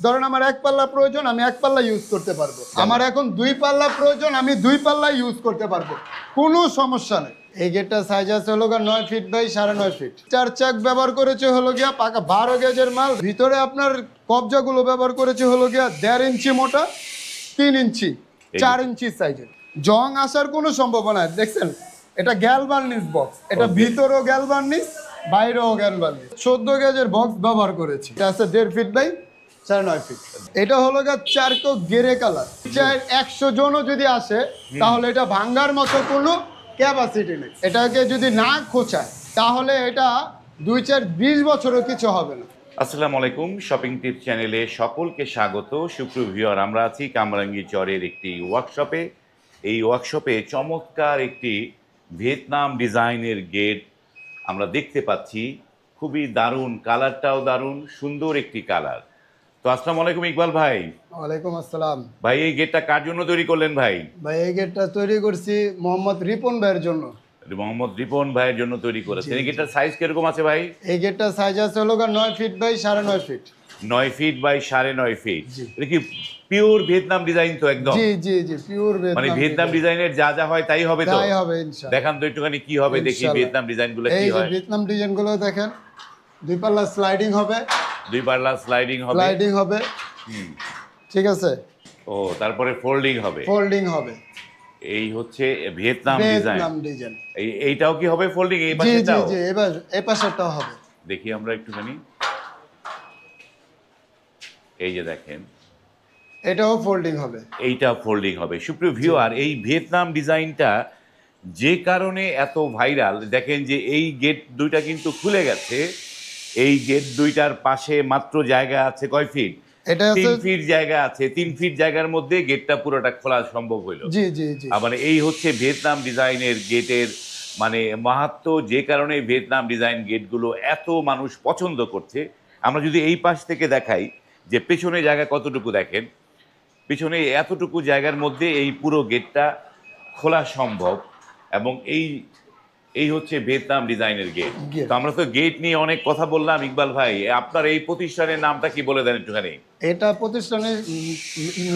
ধরেন আমার এক পাল্লা প্রয়োজন, আমি এক পাল্লা ইউজ করতে পারবো। আমার এখন দুই পাল্লা প্রয়োজন, আমি দুই পাল্লা ইউজ করতে পারবো, কোনো সমস্যা নেই। এই গেটটা সাইজ আছে হলো গিয়া 9 ফিট বাই 9.5 ফিট। 4 চাক ব্যবহার করেছে হলো গিয়া পাকা 12 গেজের মাল। ভিতরে আপনার কবজাগুলো ব্যবহার করেছে হলো গিয়া 1.5 ইঞ্চি মোটা, 3 ইঞ্চি, 4 ইঞ্চি সাইজের। জং আসার কোনো সম্ভাবনা নেই। দেখছেন এটা গ্যালভানিস বক্স, এটা ভিতরেও গ্যালভানিস, বাইরেও গ্যালভানিস। 14 গেজের বক্স ব্যবহার করেছে। এটা আছে 1.5 ফিট বাই 9.5 ফিট। এটা হলো গিয়া চারকো গেরে কালার। 100 জনও যদি আসে তাহলে এটা ভাঙ্গার মতো কোনো ক্যাপাসিটি নেই। এটাকে যদি না খোঁচায় তাহলে এটা 2-4-20 বছরও কিছু হবে না। আসসালামু আলাইকুম, শপিং টিপস চ্যানেলে সকলকে স্বাগত। সুপ্রিয় আমরা আছি কামরাঙ্গীরচরের একটি ওয়ার্কশপে। এই ওয়ার্কশপে চমৎকার একটি ভিয়েতনাম ডিজাইনের গেট আমরা দেখতে পাচ্ছি। খুবই দারুণ, কালারটাও দারুণ, সুন্দর একটি কালার। তো আসসালামু আলাইকুম ইকবাল ভাই। ওয়ালাইকুম আসসালাম। ভাই এই গেটটা কার জন্য তৈরি করলেন ভাই? ভাই এই গেটটা তৈরি করছি মোহাম্মদ রিপন ভাইয়ের জন্য। মোহাম্মদ রিপন ভাইয়ের জন্য তৈরি করেছেন। এই গেটটার সাইজ কিরকম আছে ভাই? এই গেটটার সাইজ আছে হলো 9 feet by 9.5 feet. 9 feet by 9.5 feet. এটা কি পিওর ভিয়েতনাম ডিজাইন তো একদম? জি জি জি, পিওর ভিয়েতনাম। মানে ভিয়েতনাম ডিজাইনের যা যা হয় তাই হবে তো? তাই হবে ইনশাআল্লাহ। দেখান তো একটুখানি কি হবে, দেখি ভিয়েতনাম ডিজাইনগুলো এই কি যে হয়। ভিয়েতনাম ডিজাইনগুলো দেখেন, দুই পাল্লা স্লাইডিং হবে, দুই পাল্লা স্লাইডিং হবে। স্লাইডিং হবে, ঠিক আছে। ও তারপরে ফোল্ডিং হবে। ফোল্ডিং হবে। এই হচ্ছে ভিয়েতনাম ডিজাইন। Vietnam design. এইটাও কি হবে ফোল্ডিং? এই জি জি পাশেটাও জি, এবার এই পাশেরটাও হবে। দেখি আমরা একটুখানি। এই যে দেখেন, এটাও ফোল্ডিং হবে। এইটা ফোল্ডিং হবে। সুপ্রিয় ভিউয়ার, এই ভিয়েতনাম ডিজাইনটা যে কারণে এত ভাইরাল, দেখেন যে এই গেট দুইটা কিন্তু খুলে গেছে। এই গেট দুইটার পাশে মাত্র জায়গা আছে কয় ফিট? এটা আছে 3 ফিট জায়গা আছে। 3 ফিট জায়গার মধ্যে গেটটা পুরোটা খোলা সম্ভব হইল। জি জি জি। মানে এই হচ্ছে ভিয়েতনাম ডিজাইনের গেটের মানে মাহাত্ম্য, যে কারণে ভিয়েতনাম ডিজাইন গেটগুলো এত মানুষ পছন্দ করছে। আমরা যদি এই পাশ থেকে দেখাই যে পেছনে জায়গা কতটুকু, দেখেন পিছনে এতটুকু জায়গার মধ্যে এই পুরো গেটটা খোলা সম্ভব। এবং এই হচ্ছে ভিয়েতনাম ডিজাইনের গেট। তো আমরা তো গেট নিয়ে অনেক কথা বললাম। ইকবাল ভাই, আপনার এই প্রতিষ্ঠানের নামটা কি বলে দেন একটুখানি? এটা প্রতিষ্ঠানের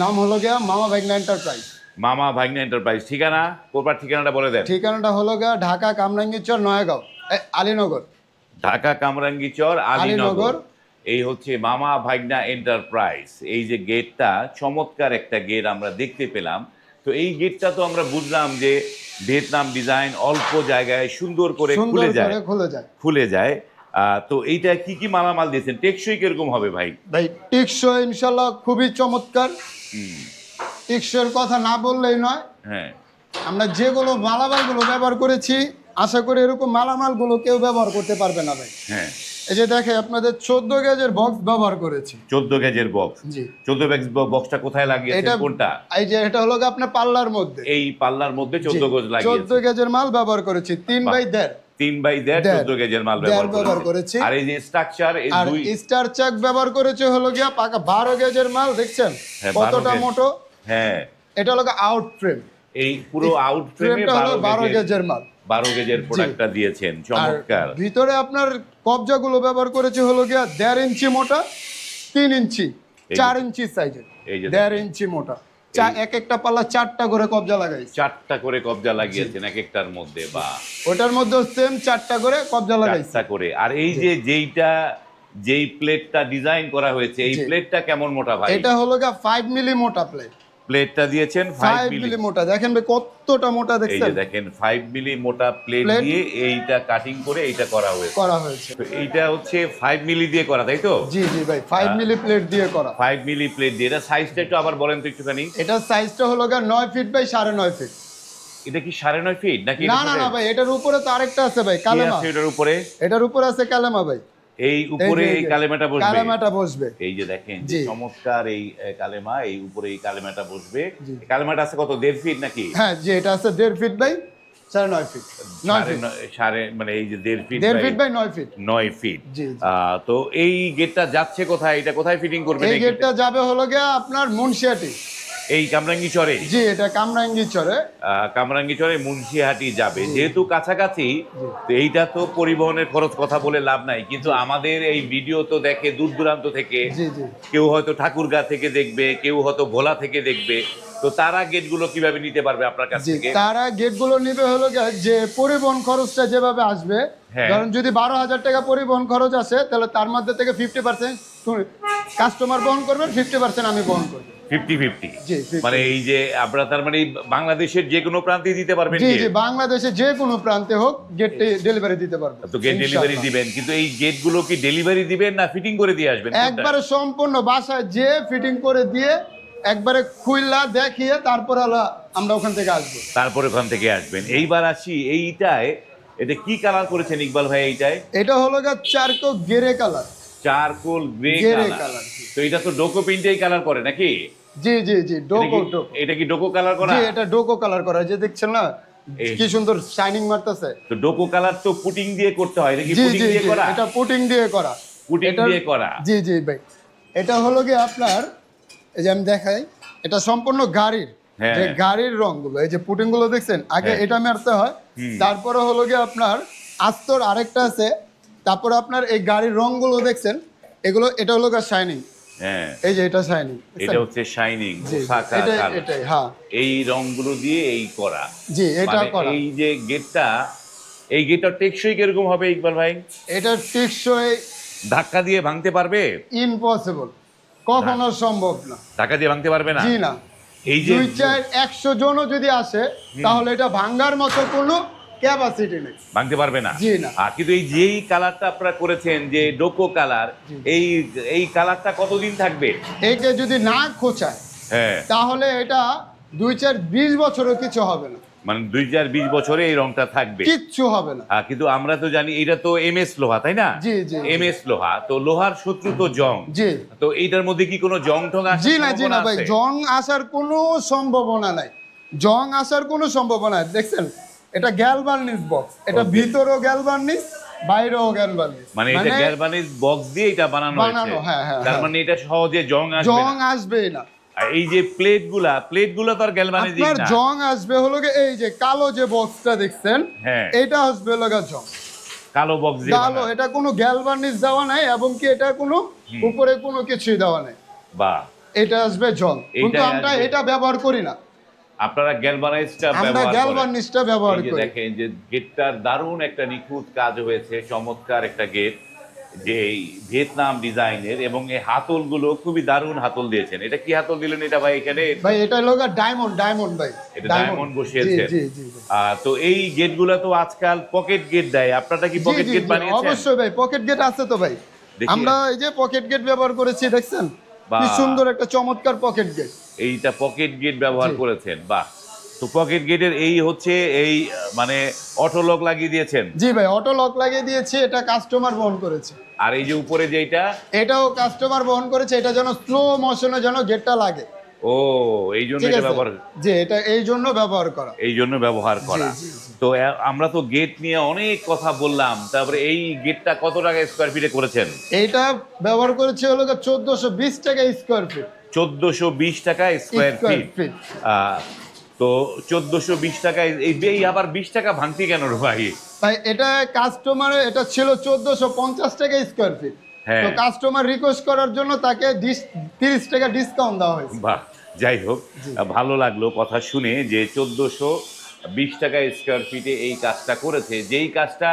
নাম হলো গিয়া মামা ভাগনা এন্টারপ্রাইজ। মামা ভাগনা এন্টারপ্রাইজ। ঠিকানা, প্রপার ঠিকানাটা বলে দেন। ঠিকানাটা হলো গিয়া ঢাকা কামরাঙ্গীরচর নয়াগাঁও, আলীনগর। ঢাকা কামরাঙ্গীরচর আলীনগর। এই হচ্ছে মামা ভাগনা এন্টারপ্রাইজ। এই যে গেটটা, চমৎকার একটা গেট আমরা দেখতে পেলাম। তো এই গেটটা তো আমরা বুঝলাম যে ভিয়েতনাম ডিজাইন, অল্প জায়গায় সুন্দর করে খুলে যায়। তো এইটা কি কি মালামাল দিয়েছেন? টেকসই কিরকম হবে ভাই? ভাই টেকসই ইনশাল্লাহ খুবই চমৎকার। টেকসইয়ের কথা না বললেই নয়। হ্যাঁ, আমরা যেগুলো মালামালগুলো ব্যবহার করেছি, আশা করি এরকম মালামালগুলো কেউ ব্যবহার করতে পারবে না ভাই। হ্যাঁ, এই যে দেখে আপনাদের 14 গেজের বক্স ব্যবহার করেছি। 14 গেজের বক্স। জি। 14 গেজ বক্সটা কোথায় লাগিয়েছেন, কোনটা? এই যে এটা হলো আপনার পাল্লার মধ্যে। এই পাল্লার মধ্যে 14 গজ লাগিয়েছেন। 14 গেজের মাল ব্যবহার করেছি, 3 বাই 1.5। 3 বাই 1.5 14 গেজের মাল ব্যবহার করেছি। আর এই যে স্ট্রাকচার, এই দুই স্টার চাক ব্যবহার করেছে হলো গিয়া পাকা 12 গেজের মাল। দেখছেন কতটা মোটো? হ্যাঁ, এটা হলো আউট ফ্রেম। এই পুরো আউট ফ্রেমে 12 গেজের মাল, 12 গেজের প্রোডাক্টটা দিয়েছেন। চমৎকার। ভিতরে আপনার কবজাগুলো ব্যবহার করেছে হলো গিয়া 1.5 ইঞ্চি মোটা, 3 ইঞ্চি, 4 ইঞ্চি সাইজের। এই যে 1.5 ইঞ্চি মোটা। এক একটা পাল্লা 4টা করে কবজা লাগাইছে। 4টা করে কবজা লাগিয়েছেন এক একটার মধ্যে। বা ওটার মধ্যে সেম 4টা করে কবজা লাগাইছে। 4টা করে। আর এই যে যেই প্লেটটা ডিজাইন করা হয়েছে, এই প্লেটটা কেমন মোটা ভাই? এটা হলো গিয়া 5 মিলি মোটা প্লেট। প্লেটটা দিয়েছেন 5 মিলি মোটা। দেখেন ভাই কতটা মোটা, দেখছেন? এই যে দেখেন 5 মিলি মোটা প্লেট দিয়ে এইটা কাটিং করে এইটা করা হয়েছে। তো এইটা হচ্ছে 5 মিলি দিয়ে করা, তাই তো? জি জি ভাই, 5 মিলি প্লেট দিয়ে করা। 5 মিলি প্লেট দিয়ে। এটা সাইজটা একটু আবার বলেন তো একটুখানি। এটা সাইজটা হলো গিয়া 9 ফিট বাই 9.5 ফিট। এটা কি 9.5 ফিট নাকি? না না না ভাই, এটার উপরে তো আরেকটা আছে ভাই, কালেমা। এটার উপরে আছে কালেমা ভাই। এই উপরে এই কালেমাটা বসবে। এই যে দেখেন চমৎকার এই কালেমা, এই উপরে এই কালেমাটা বসবে। কালেমাটা আছে কত, 1.5 ফিট নাকি? হ্যাঁ জি, এটা আছে 1.5 ফিট বাই 9.5 ফিট। 9 ফিট মানে এই যে 1.5 ফিট 1.5 বাই 9 ফিট। 9 ফিট। জি। তো এই গেটটা যাচ্ছে কোথায়? এটা কোথায় ফিটিং করবেন? এই গেটটা যাবে হলো গিয়া আপনার মুন্সিয়াটি। এই কামরাঙ্গি চরে জি, এটা কামরাঙ্গি চরে। কামরাঙ্গি চরে মুন্সিহাটি যাবে, যেহেতু কাছাকাছি, তো এইটা তো পরিবহনের খরচ কথা বলে লাভ নাই, কিন্তু আমাদের এই ভিডিও তো দেখে দূর দূরান্ত থেকে, জি জি কেউ হয়তো ঠাকুরগাঁ থেকে দেখবে, কেউ হয়তো ভোলা থেকে দেখবে, তো তারা গেটগুলো কিভাবে নিতে পারবে আপনার কাছ জি, থেকে? তারা গেটগুলো নিবে হলো গিয়ে যে পরিবহন খরচটা যেভাবে আসবে, হ্যাঁ। ধরুন যদি 12,000 টাকা পরিবহন খরচ আসে, তাহলে তার মধ্যে থেকে 50% কাস্টমার বহন করবেন, 50% আমি বহন করবো। 50-50 জি, 50। মানে এই যে আপনারা তার মানে বাংলাদেশের যে কোনো প্রান্তে দিতে পারবেন জি gate? জি, বাংলাদেশে যে কোনো প্রান্তে হোক গেট ডেলিভারি দিতে পারবো। তো গেট ডেলিভারি ইনশাআল্লাহ। দিবেন, কিন্তু এই গেটগুলো কি ডেলিভারি দিবেন না ফিটিং করে দিয়ে আসবেন কোনটা? একবারে সম্পূর্ণ বাসায় যে ফিটিং করে দিয়ে একবারে খুইলা দেখিয়ে তারপর হলো আমরা ওখান থেকে আসবো। তারপরে ওখান থেকে আসবেন। এইবার আসি এইটায়, এটা কি কালার করেছেন ইকবাল ভাই এইটায়? এটা হলো গা charcoal grey colour. Charcoal grey grey colour. Colour. তো এটা তো ডোকো পেইন্টেই কালার করে নাকি? জি জি জি, ডোকো ডোকো। এটা কি ডোকো কালার করা? জি, এটা ডোকো কালার করা, যে দেখছেন না এই- কি সুন্দর শাইনিং মারতেছে। তো ডোকো কালার তো পুটিং দিয়ে করতে হয়, এটা কি জি পুটিং জি দিয়ে জি, করা? এটা পুটিং দিয়ে করা। পুটিং এটার- দিয়ে করা। জি জি ভাই, এটা হলো কি আপনার, এই যে আমি দেখাই, এটা সম্পূর্ণ গাড়ির, হ্যাঁ। যে গাড়ির রংগুলো, এই যে পুটিং গুলো দেখছেন, আগে হ্যাঁ। এটা মারতে হয়, তারপরে হলো কি আপনার আস্তর আরেকটা আছে, তারপরে আপনার এই গাড়ির রংগুলো দেখছেন, এগুলো, এটা হলো গা শাইনিং। হ্যাঁ, এই যে এটা শাইনিং, এটা হচ্ছে শাইনিং জি ওসাকা এটাই কালার। এটাই, হ্যাঁ এই রংগুলো দিয়ে এই করা। জি, এটা মানে করা। এই যে গেটটা, এই গেটটা টেকসই কিরকম হবে ইকবাল ভাই? এটা টেকসই ধাক্কা দিয়ে ভাঙতে পারবে? ইম্পসিবল, কখনো সম্ভব না। ধাক্কা দিয়ে ভাঙতে পারবে না? জি না। এই যে 2-4-100 জনও যদি আসে, তাহলে এটা ভাঙ্গার মতো কোনো ক্যাপাসিটি নেই। ভাঙতে পারবে না? জি না। কিন্তু এই যেই কালারটা আপনারা করেছেন, যে ডোকো কালার, এই এই কালারটা কতদিন থাকবে? এইটা যদি না খোঁচায়, হ্যাঁ, তাহলে এটা 2-4-20 বছরও কিছু হবে না, মানে 2020 বছরে এই রংটা থাকবে। কিচ্ছু হবে না। কিন্তু আমরা তো জানি এটা তো এমএস লোহা, তাই না? জি, জি, জি। এমএস লোহা, তো লোহার শত্রু তো জং। জি তো এইটার মধ্যে কি কোনো জং ঠং আসার জি না, জি না সম্ভাবনা ভাই, আছে? জং আসার কোনো সম্ভাবনা নাই, জং আসার কোনো সম্ভাবনা নাই। দেখছেন, এটা গ্যালভানিস বক্স, এটা Okay. ভিতরেও গ্যালভানিস, বাইরেও গ্যালভানিস, মানে এটা গ্যালভানিজ বক্স দিয়ে এটা বানানো হয়েছে। বানানো, হ্যাঁ, হ্যাঁ, তার হ্যাঁ। মানে এটা সহজে জং আসবে জং না। আসবেই না। আর এই যে প্লেটগুলা তো আর গ্যালভানিজ আপনার না। জং আসবে হলো গিয়ে এই যে কালো যে বক্সটা দেখছেন, হ্যাঁ। এটা আসবে হলো গিয়ে জং কালো বক্স দিয়ে কালো, বানানো। এটা কোনো গ্যালভানিস দেওয়া নাই, এবং কি এটা কোনো উপরে কোনো কিছুই দেওয়া নাই, বাহ, এটা আসবে জং। কিন্তু এইটাই আমরা আসবে। এটা ব্যবহার করি না, আপনারা গ্যালভানাইজটা আমরা ব্যবহার করেন। গ্যালভানিসটা ব্যবহার এই যে করি। দেখেন যে গেটটার দারুণ একটা নিখুঁত কাজ হয়েছে, চমৎকার একটা গেট, যে এই ভিয়েতনাম ডিজাইনের, এবং এই হাতলগুলো খুবই দারুণ হাতল দিয়েছেন। এটা কি হাতল দিলেন এটা ভাই এখানে? ভাই এটা হলো গিয়ে ডায়মন্ড ভাই, এটা ডায়মন্ড বসিয়েছেন। জি জি জি। তো এই গেটগুলো তো আজকাল পকেট গেট দেয়, আপনারা কি জি, পকেট জি, গেট জি, বানিয়েছেন? অবশ্যই ভাই, পকেট গেট আছে তো ভাই। দেখি। আমরা এই যে পকেট গেট ব্যবহার করেছি, দেখছেন কি বাহ। সুন্দর একটা চমৎকার পকেট গেট। এইটা পকেট গেট ব্যবহার জি। করেছেন, বাহ। তো পকেট গেটের এই হচ্ছে এই মানে অটো লক লাগিয়ে দিয়েছেন, জি ভাই, অটো লক লাগিয়ে দিয়েছি, এটা কাস্টমার বহন করেছে। আর এই যে উপরে যেটা, এটাও কাস্টমার বহন করেছে, এটা যেন স্লো মোশনে যেন গেটটা লাগে। ও এই জন্য ঠিক এটা আছে, ব্যবহার, যে এটা এই জন্য ব্যবহার করা। এই জন্য ব্যবহার করা। জি, জি। তো আমরা তো গেট নিয়ে অনেক কথা বললাম, তারপরে এই গেটটা কত টাকা স্কোয়ার ফিটে করেছেন? এইটা ব্যবহার করেছে হলো 1420 টাকা স্কোয়ার ফিট। 1420 টাকা স্কোয়ার স্কোয়ার ফিট। ফিট। তো 1420 টাকায় এই আবার 20 টাকা ভাঙতি কেন রে ভাই? তাই এটা কাস্টমার, এটা ছিল 1450 টাকা স্কোয়ার ফিট। হ্যাঁ। তো কাস্টমার রিকোয়েস্ট করার জন্য তাকে 30 টাকা ডিসকাউন্ট দেওয়া হয়েছে। বাহ, যাই হোক, ভালো লাগলো কথা শুনে যে 1420 টাকা স্কোয়ার ফিটে এই কাজটা করেছে। যেই কাজটা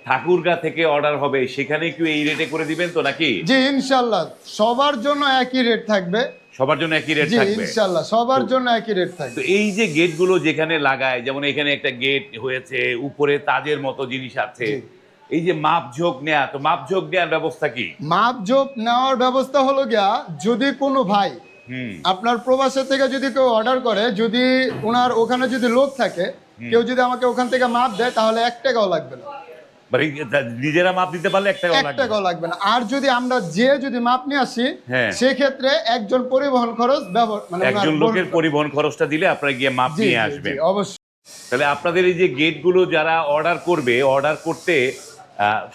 ঠাকুরগাঁ থেকে অর্ডার হবে সেখানে কি এই রেটে করে দিবেন তো নাকি? জি ইনশাল্লাহ, সবার জন্য একই রেট থাকবে। সবার জন্য একই রেট জি থাকবে? ইনশাল্লাহ, সবার জন্য একই রেট তো থাকবে। এই যে গেটগুলো যেখানে লাগায়, যেমন এখানে একটা গেট হয়েছে, উপরে তাজের মতো জিনিস আছে, জি। এই যে মাপঝোঁক নেয়া, তো মাপঝোঁক নেওয়ার ব্যবস্থা কি? মাপজোপ নেওয়ার ব্যবস্থা হলো গিয়া, যদি কোনো ভাই হুম, আপনার প্রবাসে থেকে যদি কেউ অর্ডার করে, যদি ওনার ওখানে যদি লোক থাকে, কেউ যদি আমাকে ওখান থেকে মাপ দেয়, তাহলে 1 টাকাও লাগবে না, মানে নিজেরা মাপ দিতে পারলে 1 টাকা 1 লাগবে? টাকাও লাগবে না। আর যদি আমরা যদি মাপ নিয়ে আসি, হ্যাঁ। সেক্ষেত্রে একজন পরিবহন খরচ ব্যবহার, মানে ওনার একজন লোকের বহন- পরিবহন খরচটা দিলে আপনারা গিয়ে মাপ জি, নিয়ে জি, আসবেন। জি, অবশ্যই। তাহলে আপনাদের এই যে গেটগুলো যারা অর্ডার করবে, অর্ডার করতে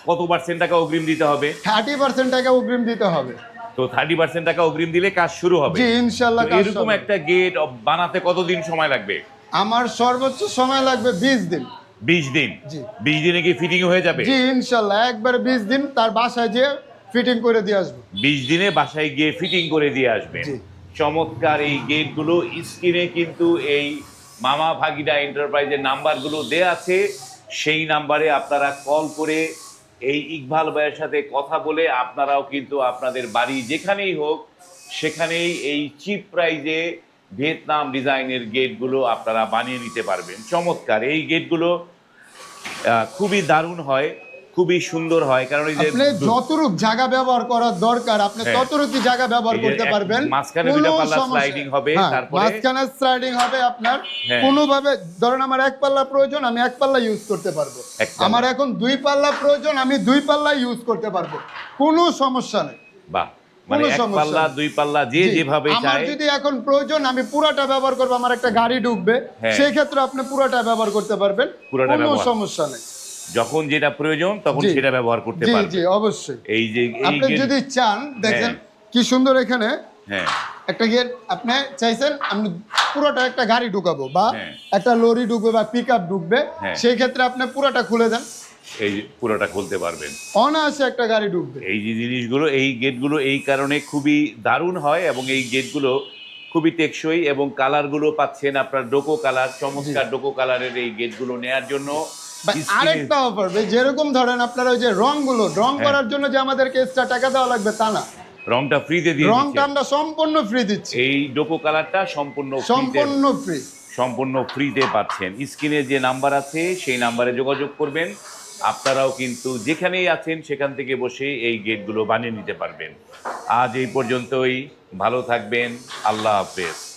কত % টাকা অগ্রিম দিতে হবে? 30% টাকা অগ্রিম দিতে হবে। তো 30% টাকা অগ্রিম দিলে কাজ শুরু হবে। জি, ইনশাআল্লাহ তো কাজ এরকম হবে। একটা গেট বানাতে কতদিন সময় লাগবে? আমার সর্বোচ্চ সময় লাগবে 20 দিন। 20 দিন। জি। 20 দিনে কি ফিটিং হয়ে যাবে? জি, ইনশাআল্লাহ একবারে 20 দিন তার বাসায় যেয়ে ফিটিং করে দিয়ে আসবো। 20 দিনে বাসায় গিয়ে ফিটিং করে দিয়ে আসবেন। জি। চমৎকার এই গেটগুলো স্ক্রিনে কিন্তু এই মামা ভাগিনা এন্টারপ্রাইজের নাম্বারগুলো দেয়া আছে। সেই নাম্বারে আপনারা কল করে এই ইকবাল ভাইয়ের সাথে কথা বলে আপনারাও কিন্তু আপনাদের বাড়ি যেখানেই হোক সেখানেই এই চিপ প্রাইজে ভিয়েতনাম ডিজাইনের গেটগুলো আপনারা বানিয়ে নিতে পারবেন। চমৎকার এই গেটগুলো খুবই দারুণ হয়, খুবই সুন্দর হয়, কারণ এই যে আপনি যতটুক জায়গা ব্যবহার করার দরকার আপনি হ্যাঁ। ততটুকু জায়গা ব্যবহার এই যে করতে পারবেন। মাঝখানে কোনো দুইটা পাল্লা সমস্যা- স্লাইডিং হবে, হ্যাঁ, তারপরে মাঝখানে স্লাইডিং হবে আপনার। হ্যাঁ। কোনোভাবে ধরেন আমার এক পাল্লা প্রয়োজন আমি এক পাল্লা ইউজ করতে পারবো। এক পাল্লা। আমার এখন দুই পাল্লা প্রয়োজন আমি দুই পাল্লা ইউজ করতে পারবো, কোনো সমস্যা নেই। বাহ, মানে কোনো এক সমস্যা পাল্লা নেই। দুই পাল্লা যে জি, যেভাবে আমার চায়। যদি এখন প্রয়োজন আমি পুরাটা ব্যবহার করবো, আমার একটা গাড়ি ঢুকবে, হ্যাঁ। সেই ক্ষেত্রে আপনি পুরাটা ব্যবহার করতে পারবেন, পুরাটা কোনো ব্যবহার। সমস্যা নেই। যখন যেটা প্রয়োজন তখন জি। সেটা ব্যবহার করতে জি পারবে। জি অবশ্যই। এই যে এই আপনি গেট- যদি চান দেখেন হ্যাঁ। কি সুন্দর এখানে হ্যাঁ একটা গেট আপনি চাইছেন আমি পুরোটা একটা গাড়ি ঢুকাবো বা হ্যাঁ। একটা লরি ঢুকবে বা পিক আপ ঢুকবে, হ্যাঁ। সেই ক্ষেত্রে আপনি পুরোটা খুলে দেন, এই যে পুরোটা খুলতে পারবেন। অনায়াসে একটা গাড়ি ঢুকবে। এই যে জিনিসগুলো এই গেটগুলো এই কারণে খুবই দারুণ হয় এবং এই গেটগুলো খুবই টেকসই এবং কালারগুলো পাচ্ছেন আপনার ডোকো কালার, চমৎকার ডোকো কালারের এই গেটগুলো নেয়ার জন্য ভাই, স্ক্রিনে- আরেকটা অফার যেরকম ধরেন আপনারা ওই যে রং হ্যাঁ। করার জন্য যে আমাদেরকে এক্সট্রা টাকা দেওয়া লাগবে তা না, রংটা ফ্রিতে দিয়ে রংটা দিচ্ছেন। আমরা সম্পূর্ণ ফ্রি দিচ্ছি, এই ডোকো কালারটা সম্পূর্ণ ফ্রিতে সম্পূর্ণ ফ্রি। পাচ্ছেন। স্ক্রিনে যে নাম্বার আছে সেই নাম্বারে যোগাযোগ করবেন। আপনারাও কিন্তু যেখানেই আছেন সেখান থেকে বসে এই গেটগুলো বানিয়ে নিতে পারবেন। আজ এই পর্যন্তই, ভালো থাকবেন, আল্লাহ হাফেজ।